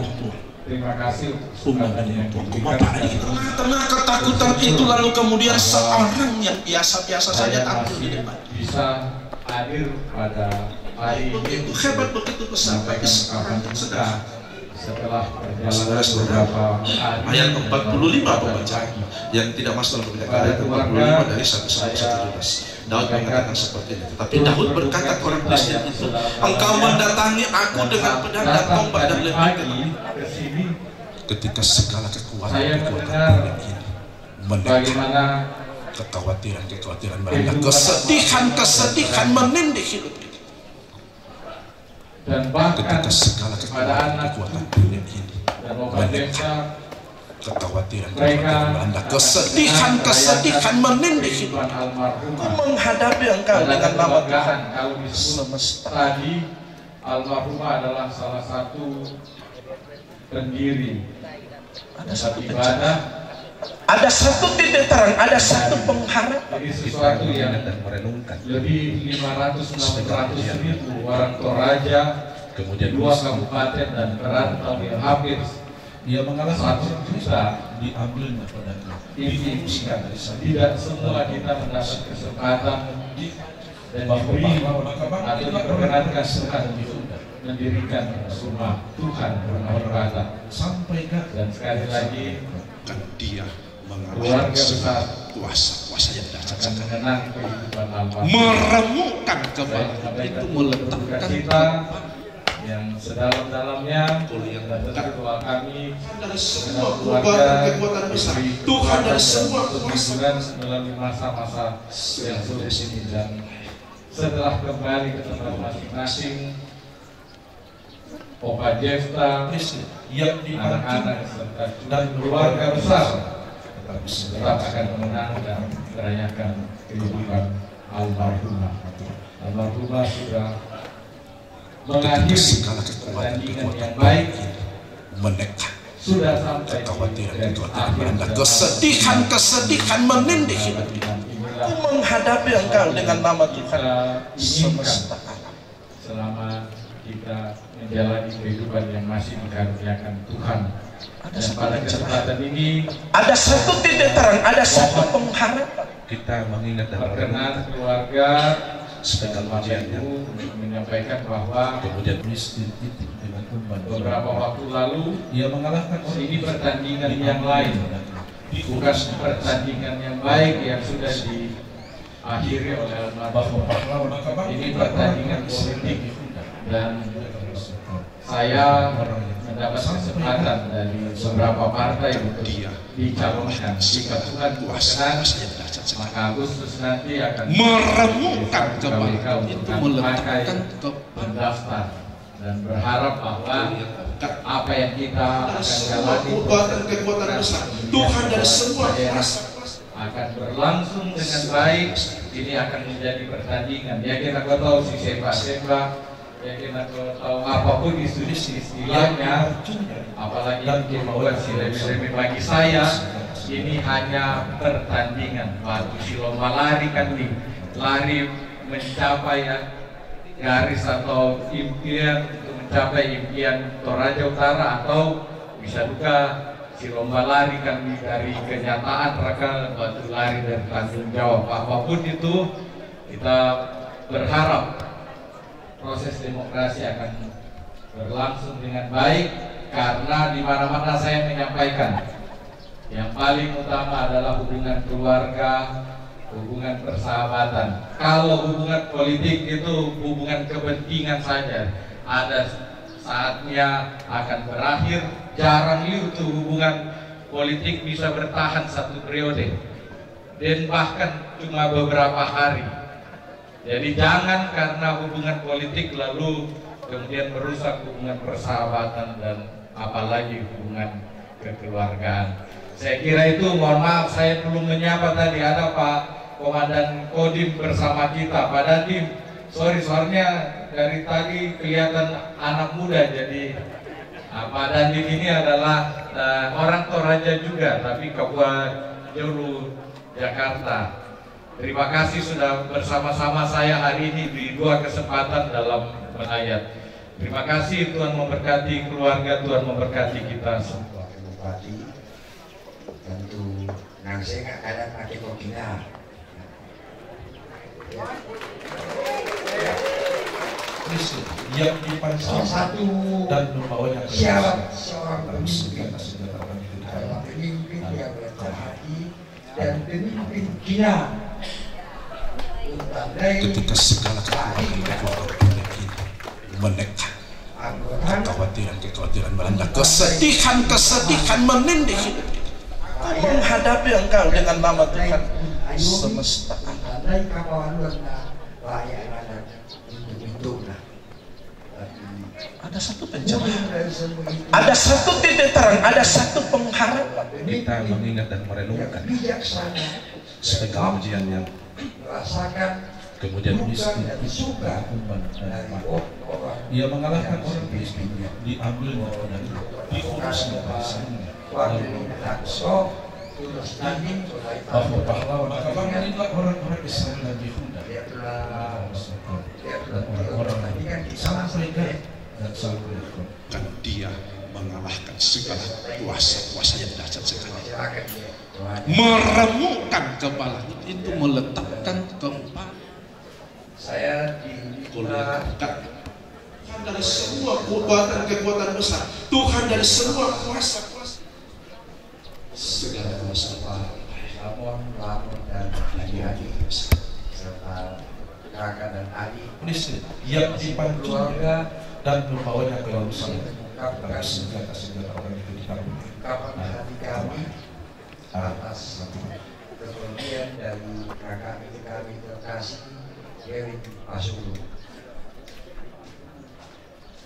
terima kasih yang karena ketakutan itu lalu kemudian seorang yang biasa-biasa saja tampil di depan. Bisa hadir pada hari ini. Begitu hebat, begitu besar. Tapi seorang yang sedang setelah berjalan beberapa hari, ayat 45 pembacaan yang tidak masuk dalam pembacaan ayat 45 dari 1 sampai 17. Daud mengatakan seperti ini. Tetapi Daud berkata ke orang Filistin itu, engkau mendatangi aku dengan pedang dan tombak dan lemah. Ketika segala kekuatan ini bagaimana kekhawatiran mereka, kesedihan menindih hidup kita. Dan bahkan Ketika segala kekuatan dunia ini dan Bapak Desa, kekhawatiran mereka Anda, kesedihan menindih hidup. Ku menghadapi engkau dengan nama Tuhan kalau disebut semesta. tadi, almarhumah adalah salah satu pendiri ibadah. Ada satu titik terang, ada satu pengharapan. Jadi sesuatu yang lebih 500-600 ribu orang Toraja, kemudian 2 kabupaten dan perantau yang hampir Dia mengalah 100 juta diambilnya pada ini tidak semua kita mendapat kesempatan dan diberi atau diperkenankan Tuhan mendirikan rumah Tuhan rumah ibadah sampai dan sekali lagi Dia keluarga besar kuasa yang akan mengenang kehidupan almarhum, meremukkan kembali itu meletakkan kita yang sedalam-dalamnya dan tentu doa kami dari dengan semua keluarga kekuatan besar diberi Tuhan dari kekuatan semua untuk kuasa hiburan melalui masa-masa yang sulit ini, dan setelah kembali ke tempat masing-masing, Opa Jefta, yang anak-anak serta dan keluarga besar tetap akan mengenang dan merayakan kehidupan almarhumah. Almarhumah sudah mengakhiri pertandingan yang baik, sudah sampai kekhawatiran Anda, kesedihan menindih hidup. Ku menghadapi engkau dengan nama Tuhan semesta alam. Selama kita menjalani kehidupan yang masih dikaruniakan Tuhan. Dan pada kesempatan ini ada satu titik terang, ada satu pengharapan. kita mengingat dan perkenan keluarga dan Bapak Ibu untuk menyampaikan bahwa kemudian Filistin itu dengan umpan beberapa waktu lalu ia mengalahkan ini pertandingan yang lain, bukan pertandingan yang baik yang sudah diakhiri oleh almarhum. Ini pertandingan politik dan saya mendapat kesempatan dari beberapa partai untuk dicalonkan. Jika Tuhan berkenan, maka Agustus nanti akan meremukkan kembali itu meletakkan mendaftar dan berharap bahwa apa yang kita akan jalani kekuatan besar Tuhan dari semua kuasa akan berlangsung dengan baik. Ini akan menjadi pertandingan. Yakin aku tahu si sepak-sepak, yakin aku tahu apapun istilahnya, apalagi membuat si remeh-remeh bagi saya. Ini hanya pertandingan. Waktu si lomba lari kan nih, lari mencapai garis atau impian untuk mencapai impian Toraja Utara, atau bisa juga si lomba lari kan dari kenyataan mereka batu lari dari tanggung jawab. Apapun itu, kita berharap proses demokrasi akan berlangsung dengan baik, karena di mana-mana saya menyampaikan yang paling utama adalah hubungan keluarga, hubungan persahabatan. Kalau hubungan politik itu hubungan kepentingan saja, ada saatnya akan berakhir. Jarang itu hubungan politik bisa bertahan 1 periode. dan bahkan cuma beberapa hari. Jadi jangan karena hubungan politik lalu kemudian merusak hubungan persahabatan dan apalagi hubungan kekeluargaan. Saya kira itu, mohon maaf saya belum menyapa tadi, ada Pak Komandan Kodim bersama kita, Pak Dandim. Soalnya dari tadi kelihatan anak muda, jadi Pak Dandim ini adalah orang Toraja juga, tapi Kabupaten Jolo, Jakarta. Terima kasih sudah bersama-sama saya hari ini di dua kesempatan dalam menayat. Terima kasih, Tuhan memberkati keluarga, Tuhan memberkati kita semua. Bupati tentu nang saya nggak kadang pakai kokina. Yang dipancing Satu dan membawanya ke syarat seorang pemimpin, pemimpin pemimpin yang berhati dan pemimpin kina. Ketika segala kekuatan menekan kekhawatiran melanda, kesedihan menindih hidup kita. Menghadapi engkau dengan nama Tuhan semesta. Ada satu pencerahan, ada satu titik terang, ada satu pengharapan. Kita mengingat dan merenungkan segala ujian yang kemudian miskin ia mengalahkan orang miskin, diambilnya dari diurusnya dari sana. Pahlawan, maka bangkitlah orang-orang Israel dan Yehuda dan orang-orang sampaikan dan sampaikan. Karena dia mengalahkan segala kuasa-kuasa yang dahsyat sekali. Meremukkan kepalanya itu meletakkan kepala. Saya diminta dari semua kekuatan besar, Tuhan dari semua kuasa-kuasa, segala kuasa Lamon dan adik-adik serta kakak dan adik yang dipancing keluarga dan membawanya ke Yerusalem. mengungkapkan Senjata orang itu ditaruh. kapan hati kami atas kepergian dari kakak kami terkasih Heri Pasulu.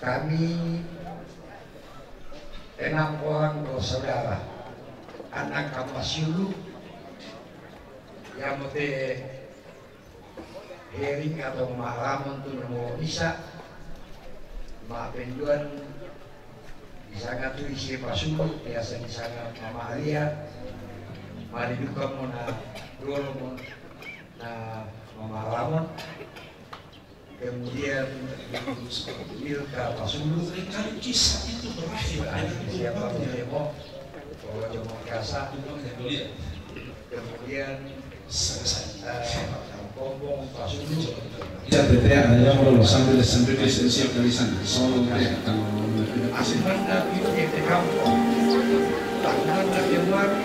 Kami 6 orang bersaudara, anak Kampasulu yang mete Hering atau Maharamon tu nomor bisa Mak Penjuan di sana tu isi Pasulu, biasa di sana Mama Alia, Mari Duka Mona Dolo na Mama Ramon, kemudian Milka Pasulu. Seringkali kisah itu berakhir Siapa demo, bahwa demo kasa, kemudian Kompong Pasulu. Ya, BTA ya kalau sambil lisensi dari sana, solo mereka Asmana itu di kampung, tangan dari mana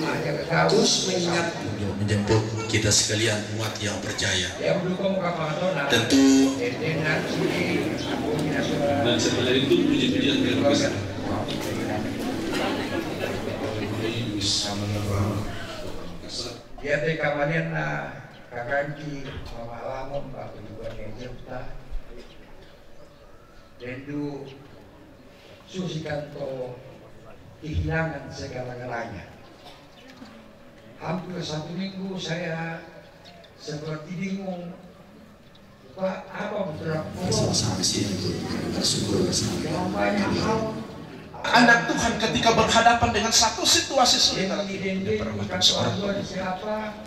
aja terus mengingat menjemput kita sekalian umat yang percaya. Tentu dan setelah itu puji-pujian keluarga bisa menerang. Ya di kamarnya kakanki Mama Lamon Pak juga Jepta Dendu Susikanto kehilangan segala-galanya. Hampir 1 minggu saya seperti bingung Pak, apa betul sampai sini bersyukur bersama. banyak hal Anak Tuhan ketika berhadapan dengan satu situasi sulit seorang siapa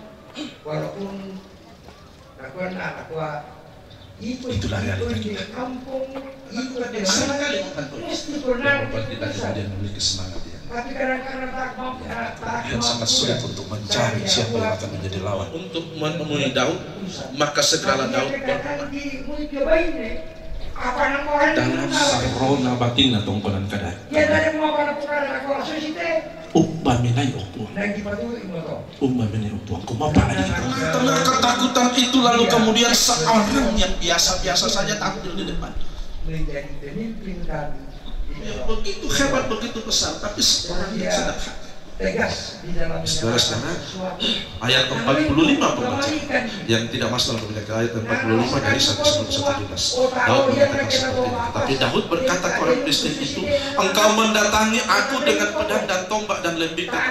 walaupun aku itulah realita di kampung ikut di seringkali mesti pernah Membuat kita kemudian memiliki semangat ya. tapi kadang-kadang tak mau dan sangat sulit untuk mencari siapa yang akan menjadi lawan. Untuk menemui Daud, maka segala Daud dalam sarona batin atau konan kadar. Mengenai opuan, mengenai opuan, karena ketakutan itu lalu kemudian seorang yang biasa-biasa saja tampil di depan. Menjadi pemimpin kami. Begitu hebat, begitu besar, tapi seorang yang sederhana. tegas di dalam Saudara-saudara, ayat 45 pembaca yang tidak masuk dalam pembaca ayat 45 dari 1 Samuel 1:17. Daud mengatakan seperti ini. Tapi Daud berkata kepada orang Filistin itu, engkau mendatangi aku dengan pedang dan tombak dan lembikkan.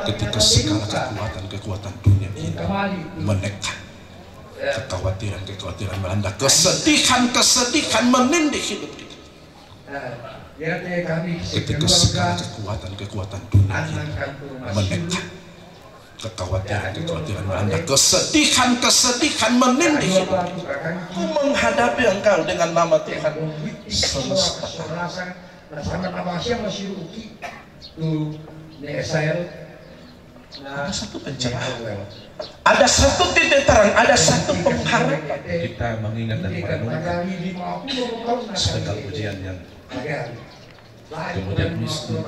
Ketika segala kekuatan dunia ini menekan, kekhawatiran melanda, kesedihan menindih hidup kita. Ketika segala kekuatan dunia ini menekan, kekhawatiran melanda, kesedihan menindih hidup kita. Ku menghadapi engkau dengan nama Tuhan semesta. Ada satu pencerahan, ada satu titik terang, ada satu pengharapan. Kita mengingat dan merenungkan segala ujian yang kemudian miskin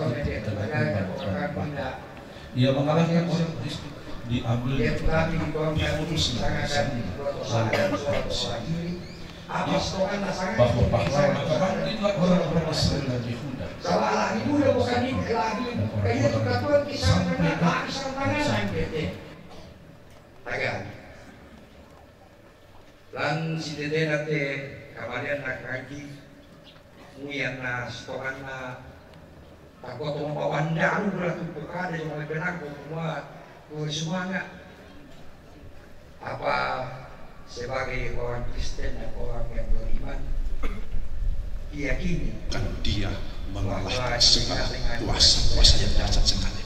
ia mengalahkan orang miskin, diambil bahwa pahlawan itulah orang-orang Israel dan Yehuda. Salah itu udah bukan ini lagi. Kayak itu katuan kisah tangan tagan. Dan si dede nate kamarian nak ngaji muyan na stokan na takut mau bawa dalu berarti berkada cuma benang semua enggak apa sebagai orang Kristen atau orang yang beriman diyakini kan dia mengalahkan segala kuasa yang dahsyat sekali.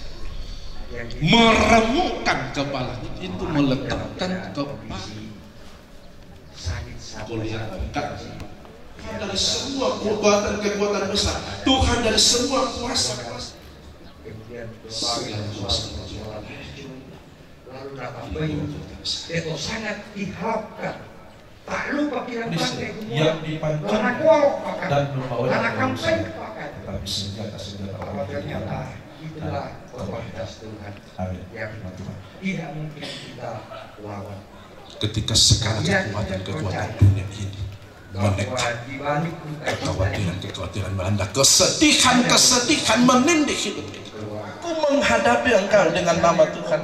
Meremukkan kepala itu meletakkan kepala. Tuhan dari semua kekuatan besar, Tuhan dari semua kuasa. Segala kuasa lalu datang bayi itu sangat diharapkan. Tak lupa bilang pakai yang dipancung dan membawa tetapi senjata ternyata itulah otoritas Tuhan yang tidak mungkin kita lawan. Ketika segala kekuatan dunia ini menekan, kekhawatiran melanda, kesedihan menindih hidup kita. Ku menghadapi engkau dengan nama Tuhan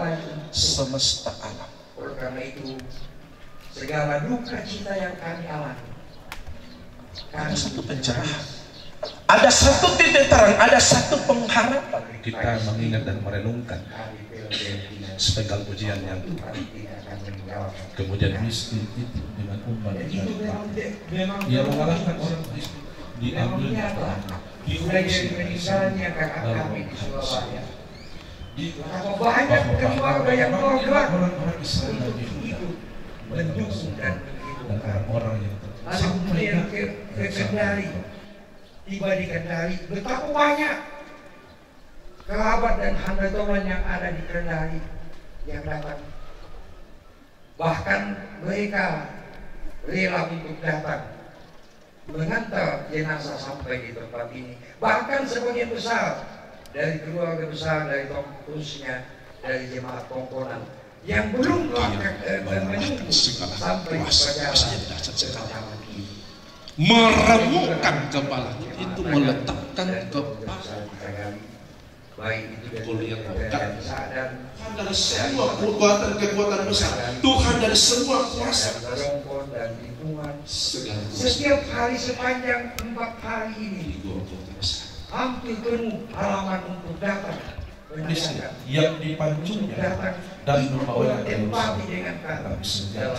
semesta alam. Oleh karena itu segala duka cita yang kami alami, ada satu pencerahan, ada satu titik terang, ada satu pengharapan. Kita mengingat dan merenungkan segala ujian yang kemudian miskin itu dengan umat ia mengalahkan orang miskin, diambil meninggalnya kakak kami di Surabaya. Banyak keluarga yang bergerak orang Israel dan Yehuda mendukung dan menghidupkan orang yang lalu kemudian ke Kendari, tiba di Kendari, betapa banyak kerabat dan handatoman yang ada di Kendari yang datang. Bahkan mereka rela untuk datang mengantar jenazah sampai di tempat ini. Bahkan sebagian besar dari keluarga besar, dari tongkrusnya, dari jemaat tongkonan yang belum menunggu sampai pada pemakaman ini. Meremukkan kepala itu meletakkan kepala. Baik itu dari dan dari semua kekuatan besar, Tuhan dari semua kuasa. dan lingkungan. Setiap hari sepanjang 4 hari ini hampir penuh halaman untuk datang yang dipancungnya dan membawa empati dengan kami dalam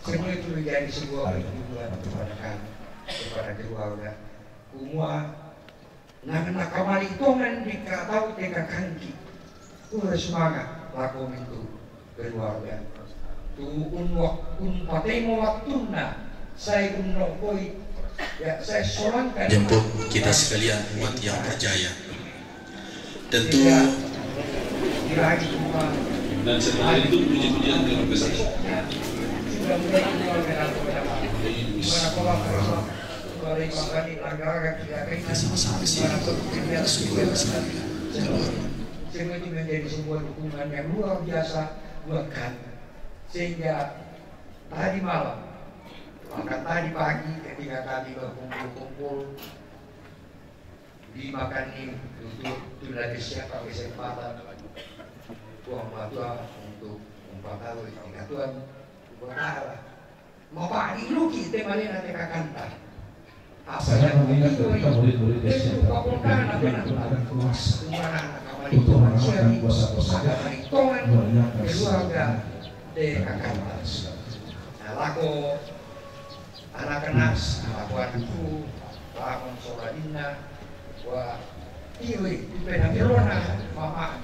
semua itu menjadi sebuah perjuangan kepada kami, kepada keluarga semua. Nah kamari itu mendika tahu teka kanki harus semangat laku itu keluarga tu patemo waktuna saya unokoi ya saya solankan jemput kita sekalian umat yang percaya tentu Dan setelah itu puji-pujian yang besar. Sudah mulai semua itu menjadi sebuah dukungan yang luar biasa buat kami. Sehingga tadi malam, bahkan tadi pagi ketika kami berkumpul-kumpul dimakan ini untuk lagi siapa kesempatan buang matua untuk 4 tahun 3 tahun berdarah mau pak ilu kita mana nanti kakanta apa yang murid-murid itu kabupaten apa kuasa untuk mengamalkan puasa-puasa keluarga de kakanta nah laku anak-anak lakuanku lakon soladina wa iwi pena melona mama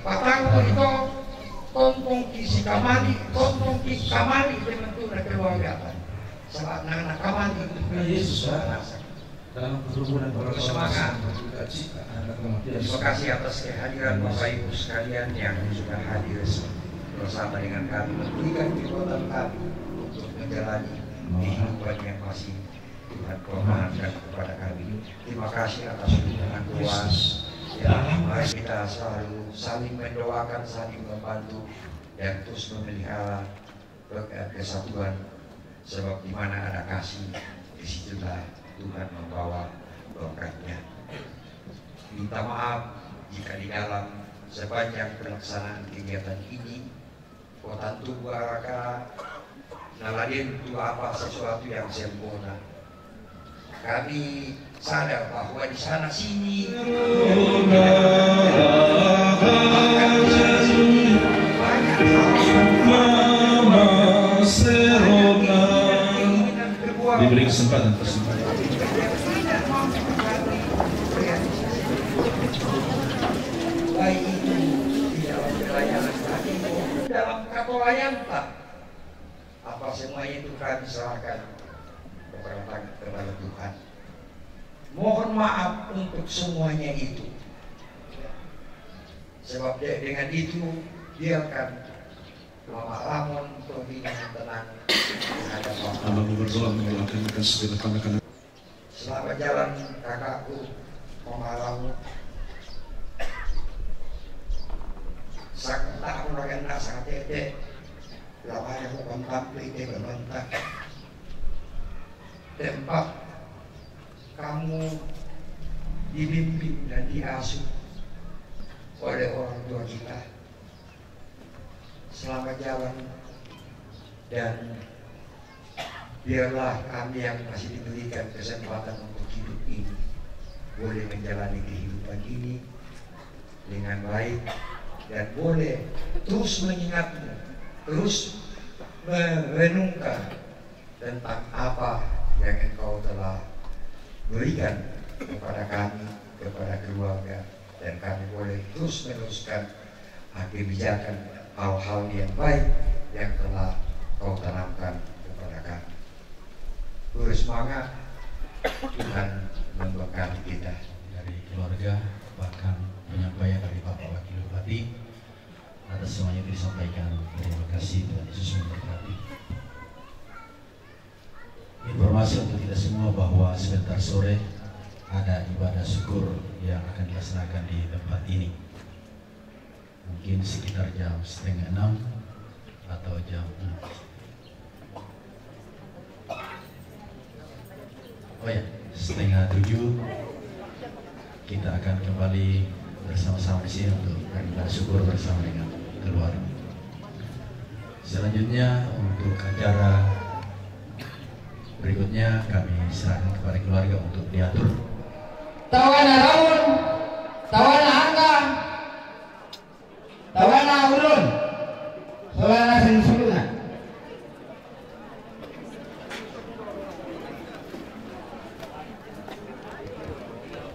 patang itu tontong kisi kamali tontong kisi kamali teman-teman keluarga sebab anak-anak kamali Yesus dalam kerumunan para semangat. terima Terima kasih atas kehadiran Bapak Ibu sekalian yang sudah hadir bersama dengan kami memberikan kekuatan kami untuk menjalani kehidupan yang masih Tuhan permanenkan kepada kami. Terima kasih atas dukungan Tuhan. Ya, mari kita selalu saling mendoakan, saling membantu dan terus memelihara kesatuan. Sebab di mana ada kasih, disitulah Tuhan membawa berkatnya. Minta maaf jika di dalam sepanjang pelaksanaan kegiatan ini kota Tugu Araka naladen itu apa sesuatu yang sempurna. Kami sadar bahwa di sana sini banyak diberi kesempatan baik itu di dalam pelayanan kami dalam kapelayan apa semuanya itu kami serahkan kepada Tuhan. Mohon maaf untuk semuanya itu, sebab dengan itu biarkan Mama Ramon pembinaan tenang terhadap Abang berdoa mendoakan segala anak-anak. Selamat jalan kakakku Mama Ramon. Sangat tak merasakan sangat tete, lamanya bukan tampil itu berbantah. Tempat kamu dibimbing dan diasuh oleh orang tua kita. Selamat jalan dan biarlah kami yang masih diberikan kesempatan untuk hidup ini boleh menjalani kehidupan ini dengan baik dan boleh terus mengingatmu, terus merenungkan tentang apa yang engkau telah berikan kepada kami, kepada keluarga, dan kami boleh terus meneruskan kebijakan hal-hal yang baik yang telah kau tanamkan kepada kami. Bersemangat, Tuhan memberkati kita. Dari keluarga, bahkan penyampaian dari Bapak Wakil Bupati atas semuanya yang disampaikan. Terima kasih, Tuhan Yesus memberkati. Informasi untuk kita semua bahwa sebentar sore ada ibadah syukur yang akan dilaksanakan di tempat ini. Mungkin sekitar jam 5:30 atau jam 6. Oh ya, 6:30 kita akan kembali bersama-sama di sini untuk beribadah syukur bersama dengan keluarga. Selanjutnya untuk acara berikutnya kami serahkan kepada keluarga untuk diatur. Tawana Raun, Tawana Angga, Tawana Urun, Tawana Sensuluna.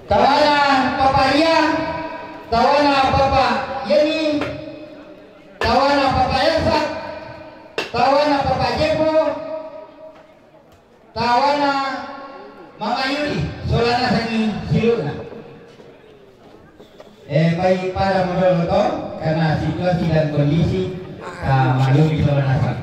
Tawana Papa Ria, Tawana Papa Yeni, Tawana Papa Elsa, Tawana Papa Jebo, Tawana Mama Yuli, Solana Sangi Siluna. Baik para moderator, karena situasi dan kondisi maklum di Solana Sangi.